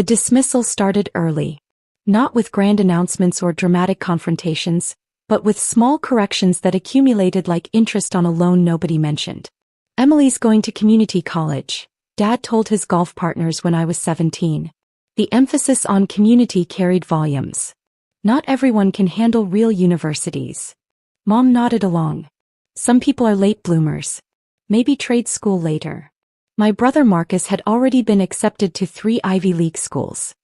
The dismissal started early. Not with grand announcements or dramatic confrontations, but with small corrections that accumulated like interest on a loan nobody mentioned. Emily's going to community college, Dad told his golf partners when I was 17. The emphasis on community carried volumes. Not everyone can handle real universities. Mom nodded along. Some people are late bloomers. Maybe trade school later. My brother Marcus had already been accepted to 3 Ivy League schools.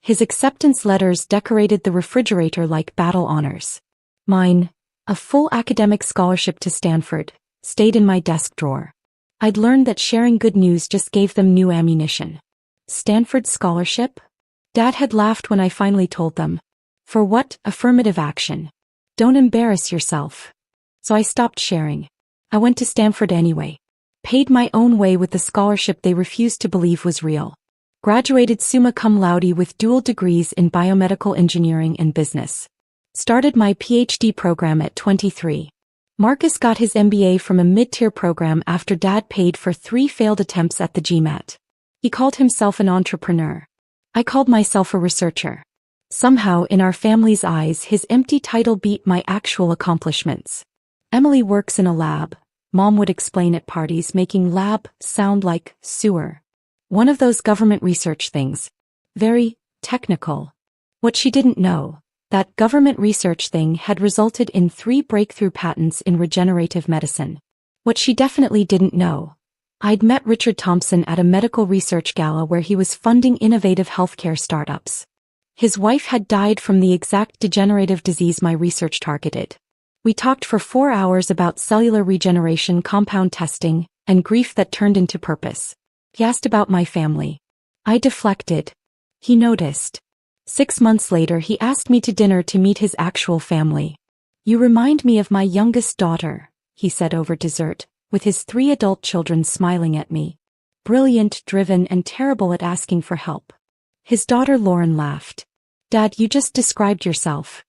His acceptance letters decorated the refrigerator like battle honors. Mine, a full academic scholarship to Stanford, stayed in my desk drawer. I'd learned that sharing good news just gave them new ammunition. Stanford scholarship? Dad had laughed when I finally told them. For what? Affirmative action. Don't embarrass yourself. So I stopped sharing. I went to Stanford anyway. Paid my own way with the scholarship they refused to believe was real. Graduated summa cum laude with dual degrees in biomedical engineering and business. Started my PhD program at 23. Marcus got his MBA from a mid-tier program after Dad paid for 3 failed attempts at the GMAT. He called himself an entrepreneur. I called myself a researcher. Somehow, in our family's eyes, his empty title beat my actual accomplishments. Emily works in a lab, Mom would explain at parties, making lab sound like sewer. One of those government research things. Very technical. What she didn't know, that government research thing had resulted in 3 breakthrough patents in regenerative medicine. What she definitely didn't know, I'd met Richard Thompson at a medical research gala where he was funding innovative healthcare startups. His wife had died from the exact degenerative disease my research targeted. We talked for 4 hours about cellular regeneration, compound testing, and grief that turned into purpose. He asked about my family. I deflected. He noticed. 6 months later he asked me to dinner to meet his actual family. You remind me of my youngest daughter, he said over dessert, with his 3 adult children smiling at me. Brilliant, driven, and terrible at asking for help. His daughter Lauren laughed. Dad, you just described yourself.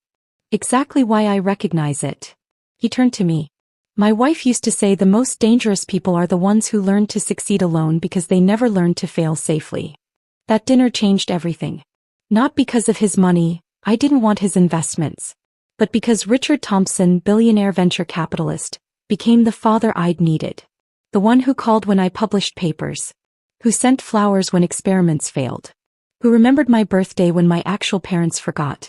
Exactly why I recognize it. He turned to me. My wife used to say the most dangerous people are the ones who learn to succeed alone because they never learned to fail safely. That dinner changed everything. Not because of his money, I didn't want his investments. But because Richard Thompson, billionaire venture capitalist, became the father I'd needed. The one who called when I published papers. Who sent flowers when experiments failed. Who remembered my birthday when my actual parents forgot.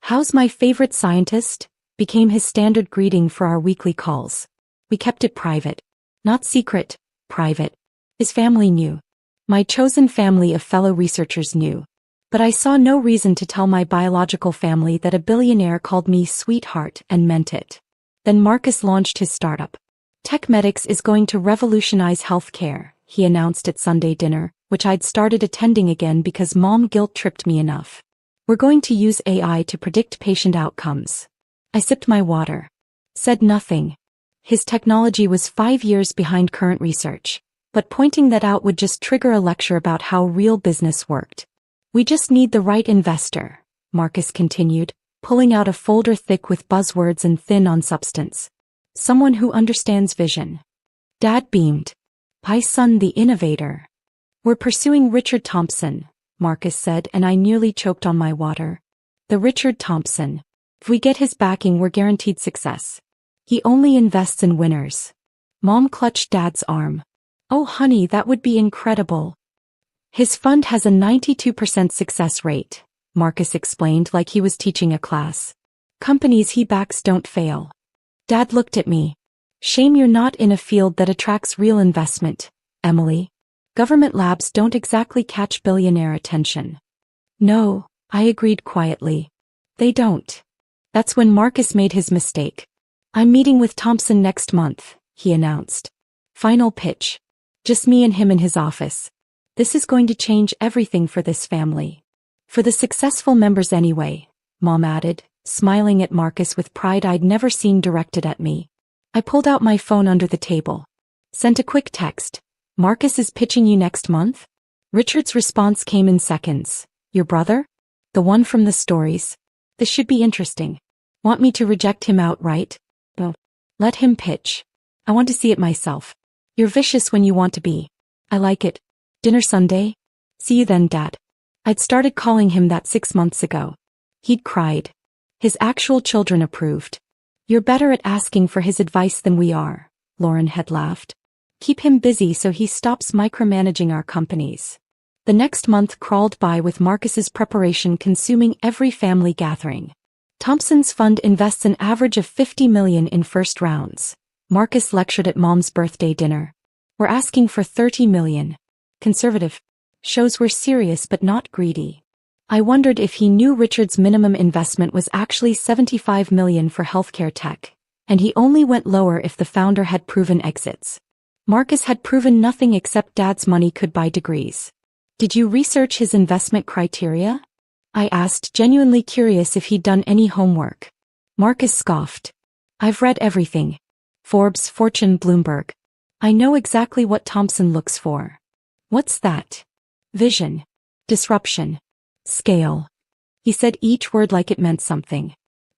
How's my favorite scientist? Became his standard greeting for our weekly calls. We kept it private. Not secret, private. His family knew. My chosen family of fellow researchers knew. But I saw no reason to tell my biological family that a billionaire called me sweetheart and meant it. Then Marcus launched his startup. TechMedics is going to revolutionize healthcare, he announced at Sunday dinner, which I'd started attending again because Mom guilt-tripped me enough. We're going to use AI to predict patient outcomes. I sipped my water. Said nothing. His technology was 5 years behind current research, but pointing that out would just trigger a lecture about how real business worked. We just need the right investor, Marcus continued, pulling out a folder thick with buzzwords and thin on substance. Someone who understands vision. Dad beamed. My son, the innovator. We're pursuing Richard Thompson, Marcus said, and I nearly choked on my water. The Richard Thompson. If we get his backing, we're guaranteed success. He only invests in winners. Mom clutched Dad's arm. Oh honey, that would be incredible. His fund has a 92% success rate, Marcus explained like he was teaching a class. Companies he backs don't fail. Dad looked at me. Shame you're not in a field that attracts real investment, Emily. Government labs don't exactly catch billionaire attention. No, I agreed quietly. They don't. That's when Marcus made his mistake. I'm meeting with Thompson next month, he announced. Final pitch. Just me and him in his office. This is going to change everything for this family. For the successful members anyway, Mom added, smiling at Marcus with pride I'd never seen directed at me. I pulled out my phone under the table. Sent a quick text. Marcus is pitching you next month? Richard's response came in seconds. Your brother? The one from the stories. This should be interesting. Want me to reject him outright? No. Let him pitch. I want to see it myself. You're vicious when you want to be. I like it. Dinner Sunday? See you then, Dad. I'd started calling him that 6 months ago. He'd cried. His actual children approved. You're better at asking for his advice than we are, Lauren had laughed. Keep him busy so he stops micromanaging our companies. The next month crawled by with Marcus's preparation consuming every family gathering. Thompson's fund invests an average of $50 million in first rounds. Marcus lectured at Mom's birthday dinner. We're asking for $30 million. Conservative. Shows we're serious but not greedy. I wondered if he knew Richard's minimum investment was actually $75 million for healthcare tech, and he only went lower if the founder had proven exits. Marcus had proven nothing except Dad's money could buy degrees. Did you research his investment criteria? I asked, genuinely curious if he'd done any homework. Marcus scoffed. I've read everything. Forbes, Fortune, Bloomberg. I know exactly what Thompson looks for. What's that? Vision. Disruption. Scale. He said each word like it meant something.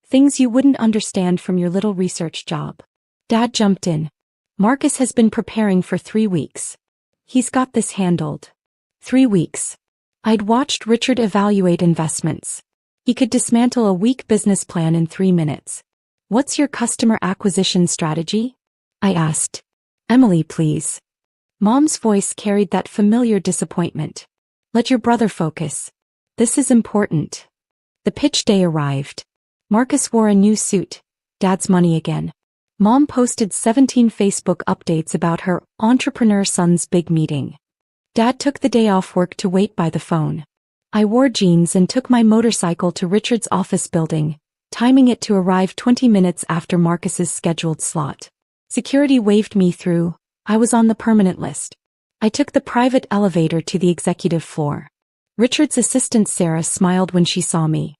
Things you wouldn't understand from your little research job. Dad jumped in. Marcus has been preparing for 3 weeks. He's got this handled. 3 weeks. I'd watched Richard evaluate investments. He could dismantle a weak business plan in 3 minutes. What's your customer acquisition strategy? I asked. Emily, please. Mom's voice carried that familiar disappointment. Let your brother focus. This is important. The pitch day arrived. Marcus wore a new suit. Dad's money again. Mom posted 17 Facebook updates about her entrepreneur son's big meeting. Dad took the day off work to wait by the phone. I wore jeans and took my motorcycle to Richard's office building, timing it to arrive 20 minutes after Marcus's scheduled slot. Security waved me through. I was on the permanent list. I took the private elevator to the executive floor. Richard's assistant Sarah smiled when she saw me.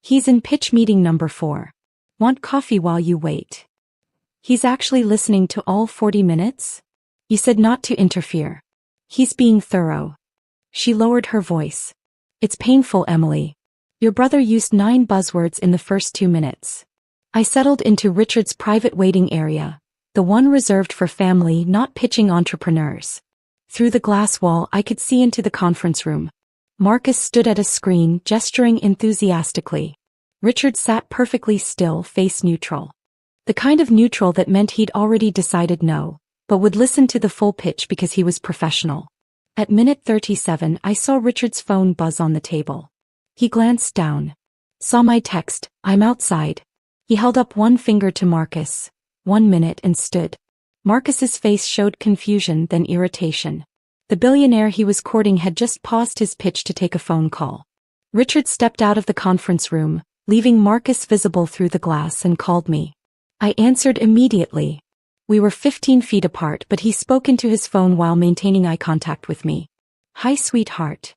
He's in pitch meeting number 4. Want coffee while you wait? He's actually listening to all 40 minutes? You said not to interfere. He's being thorough. She lowered her voice. It's painful, Emily. Your brother used 9 buzzwords in the first 2 minutes. I settled into Richard's private waiting area, the one reserved for family, not pitching entrepreneurs. Through the glass wall I could see into the conference room. Marcus stood at a screen, gesturing enthusiastically. Richard sat perfectly still, face neutral. The kind of neutral that meant he'd already decided no, but would listen to the full pitch because he was professional. At minute 37 I saw Richard's phone buzz on the table. He glanced down. Saw my text, I'm outside. He held up one finger to Marcus. 1 minute and stood. Marcus's face showed confusion, then irritation. The billionaire he was courting had just paused his pitch to take a phone call. Richard stepped out of the conference room, leaving Marcus visible through the glass, and called me. I answered immediately. We were 15 feet apart, but he spoke into his phone while maintaining eye contact with me. Hi, sweetheart.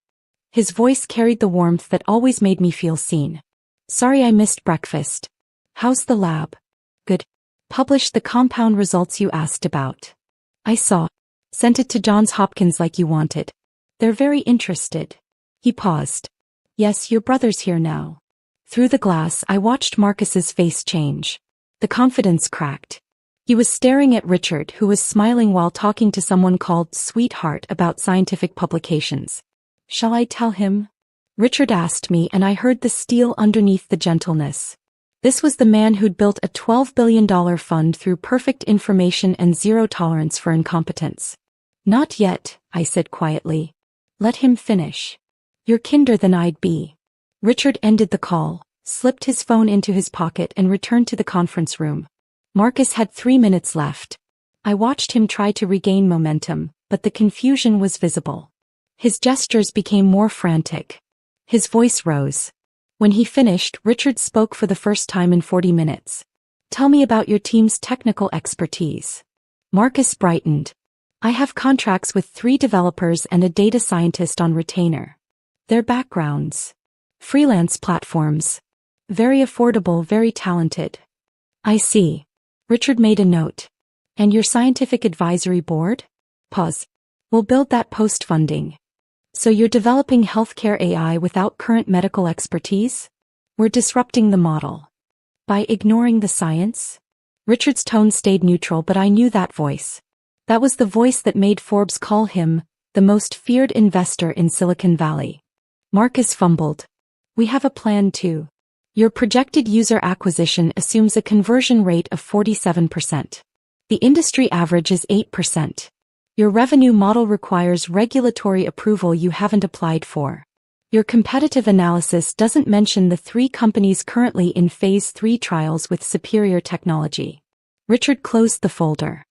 His voice carried the warmth that always made me feel seen. Sorry I missed breakfast. How's the lab? Good. Published the compound results you asked about. I saw. Sent it to Johns Hopkins like you wanted. They're very interested. He paused. Yes, your brother's here now. Through the glass I watched Marcus's face change. The confidence cracked. He was staring at Richard, who was smiling while talking to someone called Sweetheart about scientific publications. Shall I tell him? Richard asked me, and I heard the steel underneath the gentleness. This was the man who'd built a $12 billion fund through perfect information and zero tolerance for incompetence. Not yet, I said quietly. Let him finish. You're kinder than I'd be. Richard ended the call, slipped his phone into his pocket, and returned to the conference room. Marcus had 3 minutes left. I watched him try to regain momentum, but the confusion was visible. His gestures became more frantic. His voice rose. When he finished, Richard spoke for the first time in 40 minutes. Tell me about your team's technical expertise. Marcus brightened. I have contracts with 3 developers and a data scientist on retainer. Their backgrounds. Freelance platforms. Very affordable, very talented. I see. Richard made a note. And your scientific advisory board? Pause. We'll build that post-funding. So you're developing healthcare AI without current medical expertise? We're disrupting the model. By ignoring the science? Richard's tone stayed neutral, but I knew that voice. That was the voice that made Forbes call him the most feared investor in Silicon Valley. Marcus fumbled. We have a plan too. Your projected user acquisition assumes a conversion rate of 47%. The industry average is 8%. Your revenue model requires regulatory approval you haven't applied for. Your competitive analysis doesn't mention the 3 companies currently in Phase 3 trials with superior technology. Richard closed the folder.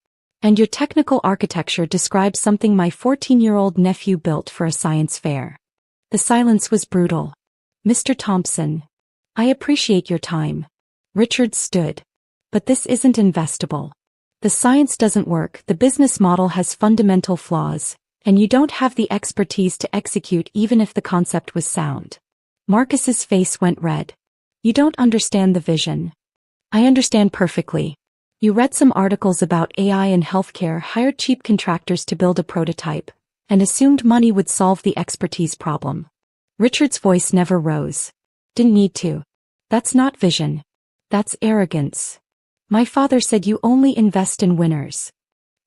And your technical architecture describes something my 14-year-old nephew built for a science fair. The silence was brutal. Mr. Thompson, I appreciate your time. Richard stood. But this isn't investable. The science doesn't work, the business model has fundamental flaws, and you don't have the expertise to execute even if the concept was sound. Marcus's face went red. You don't understand the vision. I understand perfectly. You read some articles about AI in healthcare, hired cheap contractors to build a prototype, and assumed money would solve the expertise problem. Richard's voice never rose. Didn't need to. That's not vision. That's arrogance. My father said you only invest in winners.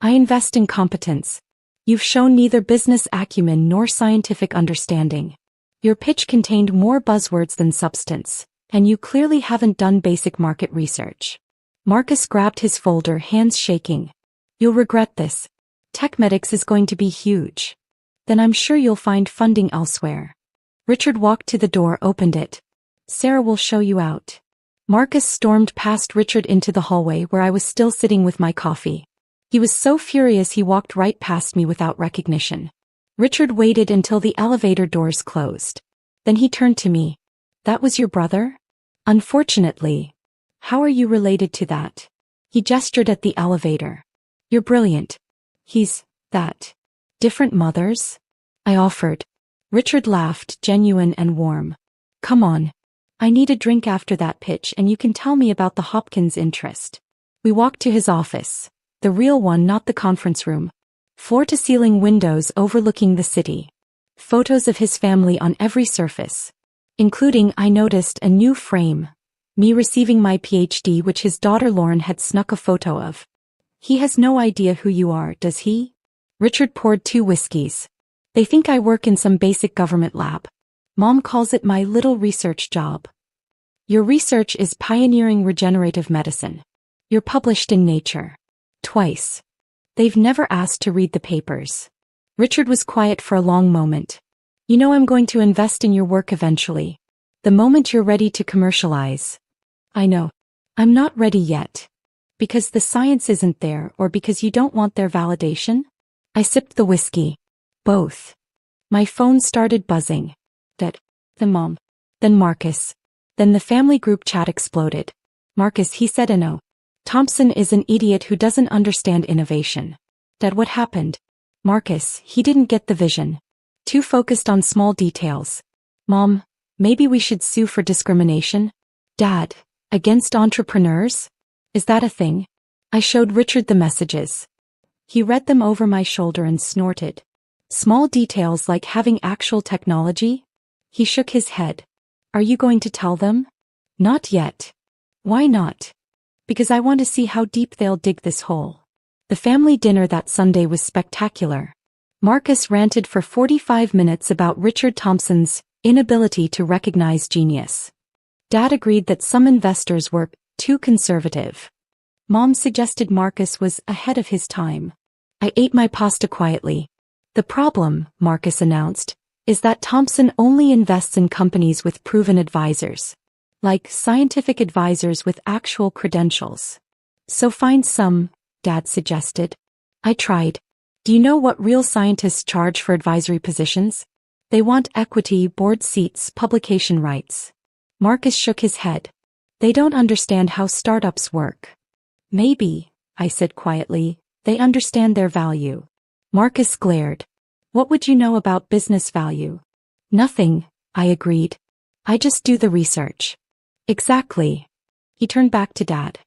I invest in competence. You've shown neither business acumen nor scientific understanding. Your pitch contained more buzzwords than substance, and you clearly haven't done basic market research. Marcus grabbed his folder, hands shaking. You'll regret this. TechMedics is going to be huge. Then I'm sure you'll find funding elsewhere. Richard walked to the door, opened it. Sarah will show you out. Marcus stormed past Richard into the hallway where I was still sitting with my coffee. He was so furious he walked right past me without recognition. Richard waited until the elevator doors closed. Then he turned to me. That was your brother? Unfortunately. How are you related to that? He gestured at the elevator. You're brilliant. He's that. Different mothers? I offered. Richard laughed, genuine and warm. Come on. I need a drink after that pitch and you can tell me about the Hopkins interest. We walked to his office. The real one, not the conference room. Floor-to-ceiling windows overlooking the city. Photos of his family on every surface. Including, I noticed, a new frame. Me receiving my PhD, which his daughter Lauren had snuck a photo of. He has no idea who you are, does he? Richard poured 2 whiskeys. They think I work in some basic government lab. Mom calls it my little research job. Your research is pioneering regenerative medicine. You're published in Nature. Twice. They've never asked to read the papers. Richard was quiet for a long moment. You know I'm going to invest in your work eventually. The moment you're ready to commercialize. I know. I'm not ready yet. Because the science isn't there or because you don't want their validation? I sipped the whiskey. Both. My phone started buzzing. Then Mom. Then Marcus. Then the family group chat exploded. Marcus, he said no. Thompson is an idiot who doesn't understand innovation. Dad, what happened? Marcus, he didn't get the vision. Too focused on small details. Mom, maybe we should sue for discrimination? Dad, against entrepreneurs? Is that a thing? I showed Richard the messages. He read them over my shoulder and snorted. Small details like having actual technology? He shook his head. Are you going to tell them? Not yet. Why not? Because I want to see how deep they'll dig this hole. The family dinner that Sunday was spectacular. Marcus ranted for 45 minutes about Richard Thompson's inability to recognize genius. Dad agreed that some investors were too conservative. Mom suggested Marcus was ahead of his time. I ate my pasta quietly. The problem, Marcus announced, is that Thompson only invests in companies with proven advisors. Like scientific advisors with actual credentials. So find some, Dad suggested. I tried. Do you know what real scientists charge for advisory positions? They want equity, board seats, publication rights. Marcus shook his head. They don't understand how startups work. Maybe, I said quietly, they understand their value. Marcus glared. What would you know about business value? Nothing, I agreed. I just do the research. Exactly. He turned back to Dad.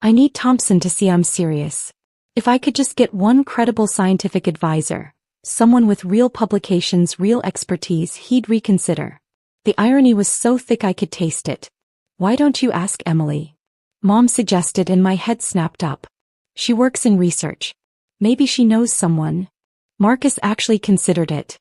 I need Thompson to see I'm serious. If I could just get one credible scientific advisor, someone with real publications, real expertise, he'd reconsider. The irony was so thick I could taste it. Why don't you ask Emily? Mom suggested and my head snapped up. She works in research. Maybe she knows someone. Marcus actually considered it.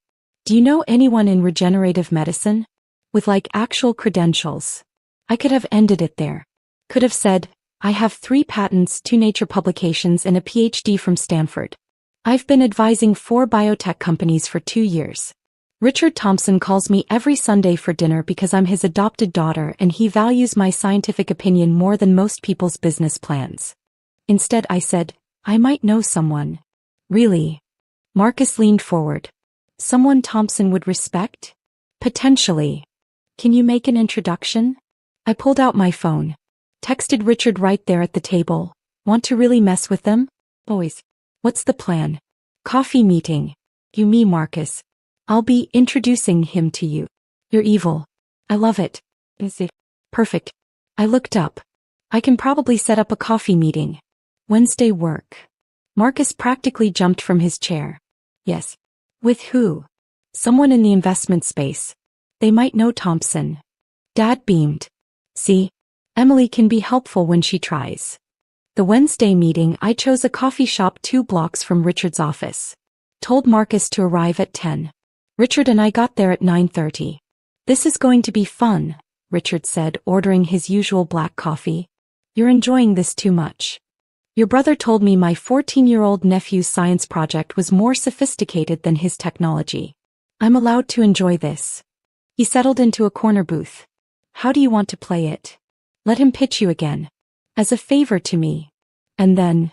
Do you know anyone in regenerative medicine? With like actual credentials. I could have ended it there. Could have said, I have 3 patents, 2 Nature publications and a PhD from Stanford. I've been advising 4 biotech companies for 2 years. Richard Thompson calls me every Sunday for dinner because I'm his adopted daughter and he values my scientific opinion more than most people's business plans. Instead I said, I might know someone. Really? Marcus leaned forward. Someone Thompson would respect? Potentially. Can you make an introduction? I pulled out my phone. Texted Richard right there at the table. Want to really mess with them? Boys. What's the plan? Coffee meeting. You me Marcus. I'll be introducing him to you. You're evil. I love it. Is it? Perfect. I looked up. I can probably set up a coffee meeting. Wednesday work. Marcus practically jumped from his chair. Yes. With who? Someone in the investment space. They might know Thompson. Dad beamed. See? Emily can be helpful when she tries. The Wednesday meeting, I chose a coffee shop 2 blocks from Richard's office. Told Marcus to arrive at 10. Richard and I got there at 9:30. This is going to be fun, Richard said, ordering his usual black coffee. You're enjoying this too much. Your brother told me my 14-year-old nephew's science project was more sophisticated than his technology. I'm allowed to enjoy this. He settled into a corner booth. How do you want to play it? Let him pitch you again. As a favor to me. And then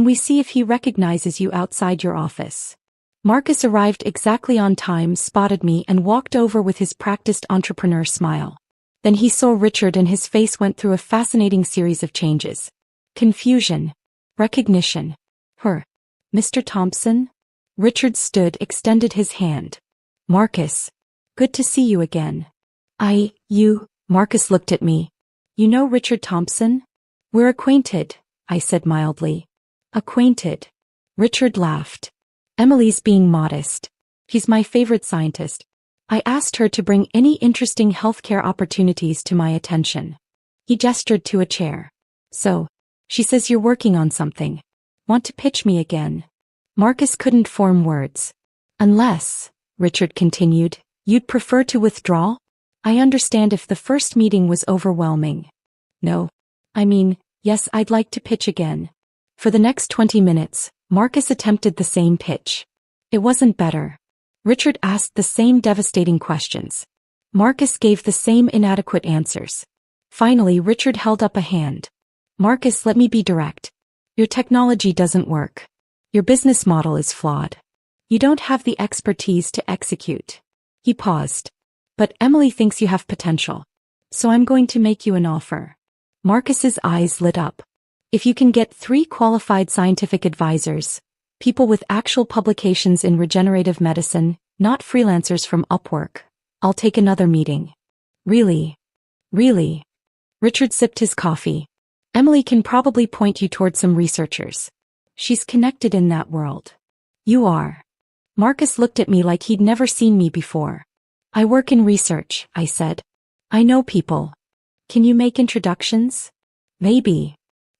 we see if he recognizes you outside your office. Marcus arrived exactly on time, spotted me and walked over with his practiced entrepreneur smile. Then he saw Richard and his face went through a fascinating series of changes. Confusion. Recognition. Mr. Thompson? Richard stood, extended his hand. Marcus. Good to see you again. Marcus looked at me. You know Richard Thompson? We're acquainted, I said mildly. Acquainted. Richard laughed. Emily's being modest. He's my favorite scientist. I asked her to bring any interesting healthcare opportunities to my attention. He gestured to a chair. So, she says you're working on something. Want to pitch me again? Marcus couldn't form words. Unless, Richard continued, you'd prefer to withdraw? I understand if the first meeting was overwhelming. No. Yes, I'd like to pitch again. For the next 20 minutes, Marcus attempted the same pitch. It wasn't better. Richard asked the same devastating questions. Marcus gave the same inadequate answers. Finally, Richard held up a hand. Marcus, let me be direct. Your technology doesn't work. Your business model is flawed. You don't have the expertise to execute. He paused. But Emily thinks you have potential. So I'm going to make you an offer. Marcus's eyes lit up. If you can get 3 qualified scientific advisors, people with actual publications in regenerative medicine, not freelancers from Upwork, I'll take another meeting. Really? Really? Richard sipped his coffee. Emily can probably point you toward some researchers. She's connected in that world. You are. Marcus looked at me like he'd never seen me before. I work in research, I said. I know people. Can you make introductions? Maybe.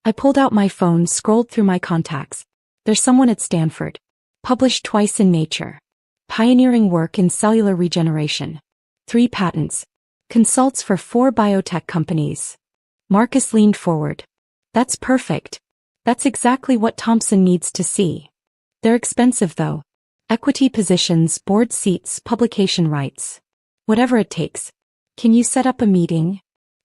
I pulled out my phone, scrolled through my contacts. There's someone at Stanford. Published twice in Nature. Pioneering work in cellular regeneration. 3 patents. Consults for 4 biotech companies. Marcus leaned forward. That's perfect. That's exactly what Thompson needs to see. They're expensive though. Equity positions, board seats, publication rights. Whatever it takes. Can you set up a meeting?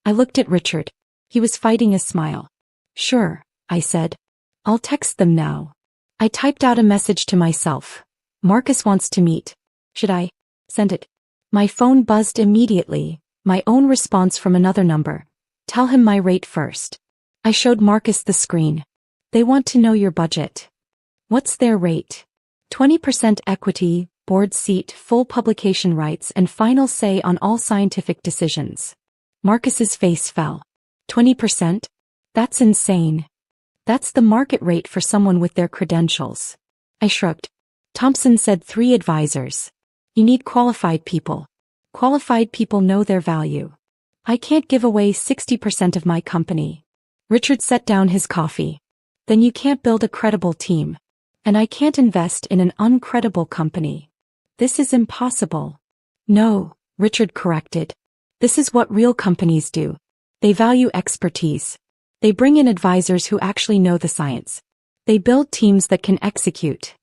I looked at Richard. He was fighting a smile. Sure, I said. I'll text them now. I typed out a message to myself. Marcus wants to meet. Should I send it? My phone buzzed immediately, my own response from another number. Tell him my rate first. I showed Marcus the screen. They want to know your budget. What's their rate? 20% equity, board seat, full publication rights and final say on all scientific decisions. Marcus's face fell. 20%? That's insane. That's the market rate for someone with their credentials. I shrugged. Thompson said 3 advisors. You need qualified people. Qualified people know their value. I can't give away 60% of my company. Richard set down his coffee. Then you can't build a credible team. And I can't invest in an uncredible company. This is impossible. No, Richard corrected. This is what real companies do. They value expertise. They bring in advisors who actually know the science. They build teams that can execute.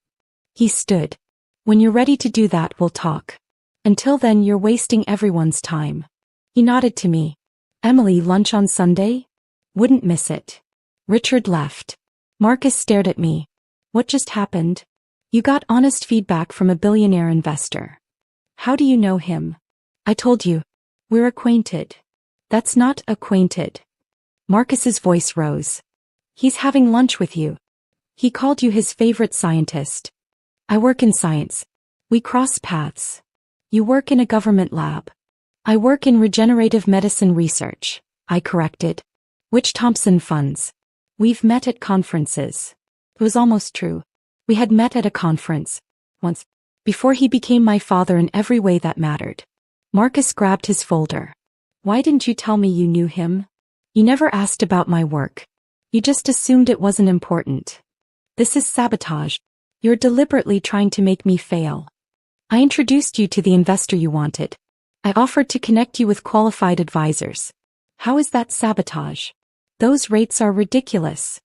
He stood. When you're ready to do that, we'll talk. Until then, you're wasting everyone's time. He nodded to me. Emily, lunch on Sunday? Wouldn't miss it. Richard left. Marcus stared at me. What just happened? You got honest feedback from a billionaire investor. How do you know him? I told you. We're acquainted. That's not acquainted. Marcus's voice rose. He's having lunch with you. He called you his favorite scientist. I work in science. We cross paths. You work in a government lab. I work in regenerative medicine research, I corrected. Which Thompson funds? We've met at conferences. It was almost true. We had met at a conference. Once. Before he became my father in every way that mattered. Marcus grabbed his folder. Why didn't you tell me you knew him? You never asked about my work. You just assumed it wasn't important. This is sabotage. You're deliberately trying to make me fail. I introduced you to the investor you wanted. I offered to connect you with qualified advisors. How is that sabotage? Those rates are ridiculous.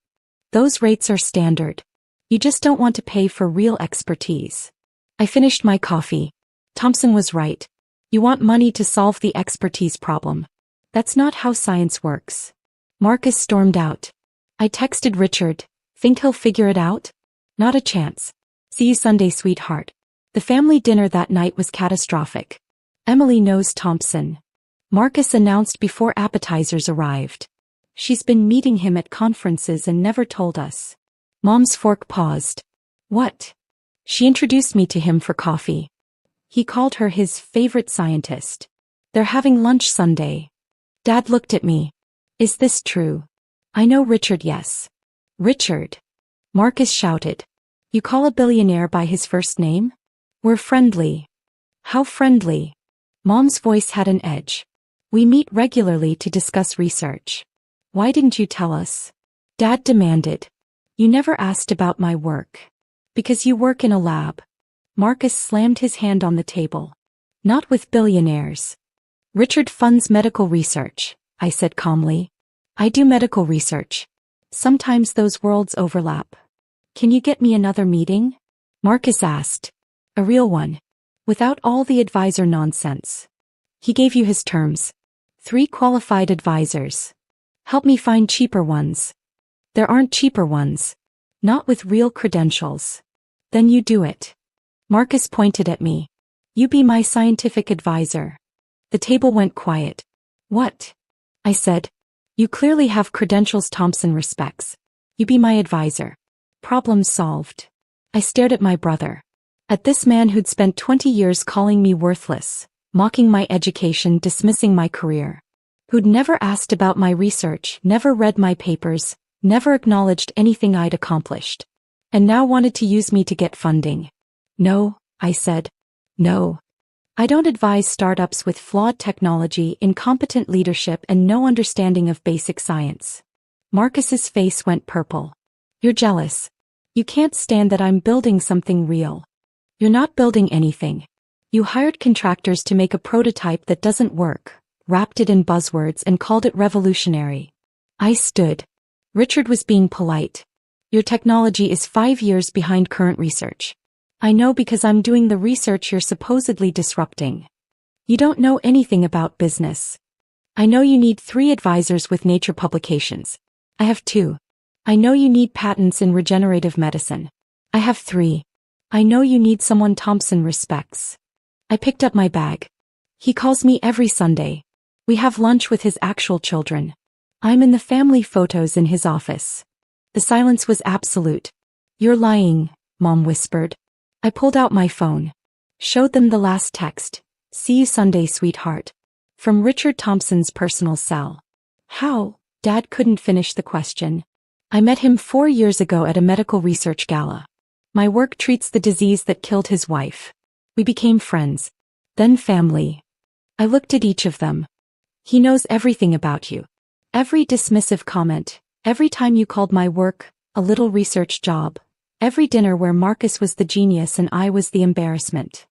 Those rates are standard. You just don't want to pay for real expertise. I finished my coffee. Thompson was right. You want money to solve the expertise problem. That's not how science works. Marcus stormed out. I texted Richard. Think he'll figure it out? Not a chance. See you Sunday, sweetheart. The family dinner that night was catastrophic. Emily knows Thompson. Marcus announced before appetizers arrived. She's been meeting him at conferences and never told us. Mom's fork paused. What? She introduced me to him for coffee. He called her his favorite scientist. They're having lunch Sunday. Dad looked at me. Is this true? I know Richard, yes. Richard. Marcus shouted. You call a billionaire by his first name? We're friendly. How friendly? Mom's voice had an edge. We meet regularly to discuss research. Why didn't you tell us? Dad demanded. You never asked about my work. Because you work in a lab. Marcus slammed his hand on the table. Not with billionaires. Richard funds medical research, I said calmly. I do medical research. Sometimes those worlds overlap. Can you get me another meeting? Marcus asked. A real one. Without all the advisor nonsense. He gave you his terms. 3 qualified advisors. Help me find cheaper ones. There aren't cheaper ones. Not with real credentials. Then you do it. Marcus pointed at me. You be my scientific advisor. The table went quiet. What? I said. You clearly have credentials Thompson respects. You be my advisor. Problem solved. I stared at my brother. At this man who'd spent 20 years calling me worthless, mocking my education, dismissing my career. Who'd never asked about my research, never read my papers, never acknowledged anything I'd accomplished. And now wanted to use me to get funding. No, I said. No. I don't advise startups with flawed technology, incompetent leadership, and no understanding of basic science. Marcus's face went purple. You're jealous. You can't stand that I'm building something real. You're not building anything. You hired contractors to make a prototype that doesn't work, wrapped it in buzzwords and called it revolutionary. I stood. Richard was being polite. Your technology is 5 years behind current research. I know because I'm doing the research you're supposedly disrupting. You don't know anything about business. I know you need 3 advisors with Nature publications. I have 2. I know you need patents in regenerative medicine. I have 3. I know you need someone Thompson respects. I picked up my bag. He calls me every Sunday. We have lunch with his actual children. I'm in the family photos in his office. The silence was absolute. You're lying, Mom whispered. I pulled out my phone. Showed them the last text. See you Sunday, sweetheart. From Richard Thompson's personal cell. How? Dad couldn't finish the question. I met him 4 years ago at a medical research gala. My work treats the disease that killed his wife. We became friends. Then family. I looked at each of them. He knows everything about you. Every dismissive comment, every time you called my work a little research job, every dinner where Marcus was the genius and I was the embarrassment.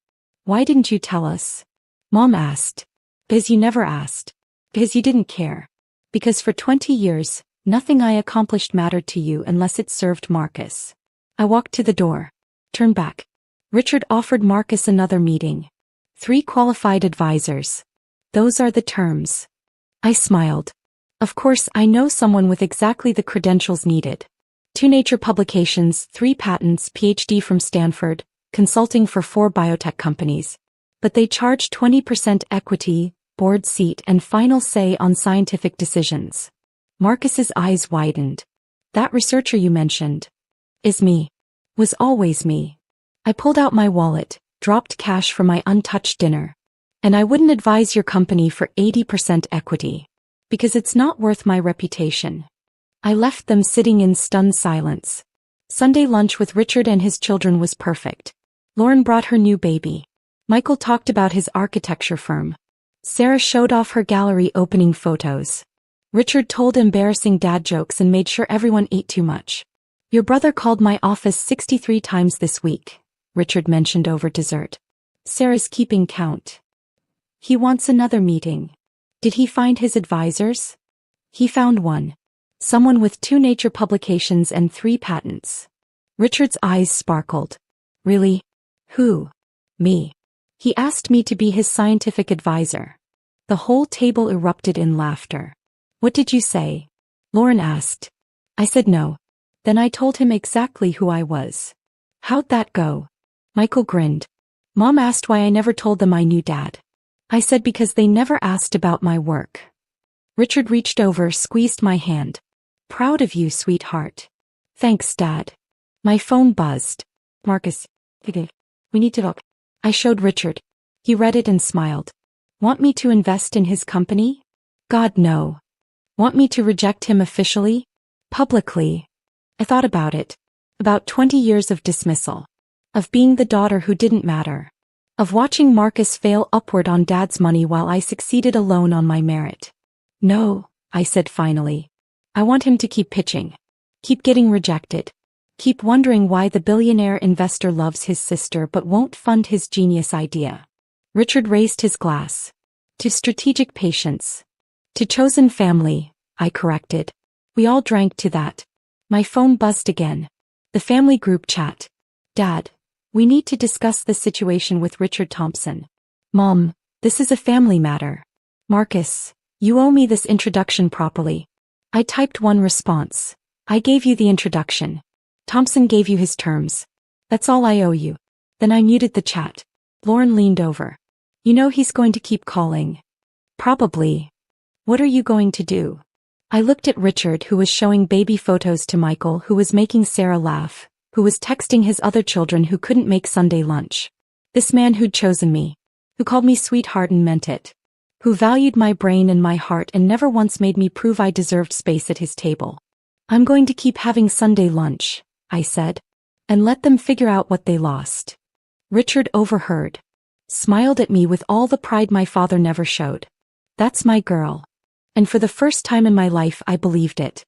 Why didn't you tell us? Mom asked. Because you never asked. Because you didn't care. Because for 20 years, nothing I accomplished mattered to you unless it served Marcus. I walked to the door. Turned back. Richard offered Marcus another meeting. 3 qualified advisors. Those are the terms. I smiled. Of course, I know someone with exactly the credentials needed. 2 Nature publications, 3 patents, PhD from Stanford, consulting for 4 biotech companies. But they charge 20% equity, board seat, and final say on scientific decisions. Marcus's eyes widened. That researcher you mentioned is me. Was always me. I pulled out my wallet, dropped cash from my untouched dinner. And I wouldn't advise your company for 80% equity. Because it's not worth my reputation. I left them sitting in stunned silence. Sunday lunch with Richard and his children was perfect. Lauren brought her new baby. Michael talked about his architecture firm. Sarah showed off her gallery opening photos. Richard told embarrassing dad jokes and made sure everyone ate too much. Your brother called my office 63 times this week, Richard mentioned over dessert. Sarah's keeping count. He wants another meeting. Did he find his advisors? He found one. Someone with 2 Nature publications and 3 patents. Richard's eyes sparkled. Really? Who? Me. He asked me to be his scientific advisor. The whole table erupted in laughter. What did you say? Lauren asked. I said no. Then I told him exactly who I was. How'd that go? Michael grinned. Mom asked why I never told them I knew Dad. I said because they never asked about my work. Richard reached over, squeezed my hand. Proud of you, sweetheart. Thanks, Dad. My phone buzzed. Marcus. We need to talk. I showed Richard. He read it and smiled. Want me to invest in his company? God, no. Want me to reject him officially? Publicly? I thought about it. About 20 years of dismissal. Of being the daughter who didn't matter. Of watching Marcus fail upward on Dad's money while I succeeded alone on my merit. No, I said finally. I want him to keep pitching. Keep getting rejected. Keep wondering why the billionaire investor loves his sister but won't fund his genius idea. Richard raised his glass. To strategic patience. To chosen family, I corrected. We all drank to that. My phone buzzed again. The family group chat. Dad, we need to discuss this situation with Richard Thompson. Mom, this is a family matter. Marcus, you owe me this introduction properly. I typed one response. I gave you the introduction. Thompson gave you his terms. That's all I owe you. Then I muted the chat. Lauren leaned over. You know he's going to keep calling. Probably. What are you going to do? I looked at Richard, who was showing baby photos to Michael, who was making Sarah laugh, who was texting his other children who couldn't make Sunday lunch. This man who'd chosen me. Who called me sweetheart and meant it. Who valued my brain and my heart and never once made me prove I deserved space at his table. I'm going to keep having Sunday lunch, I said. And let them figure out what they lost. Richard overheard. Smiled at me with all the pride my father never showed. That's my girl. And for the first time in my life I believed it.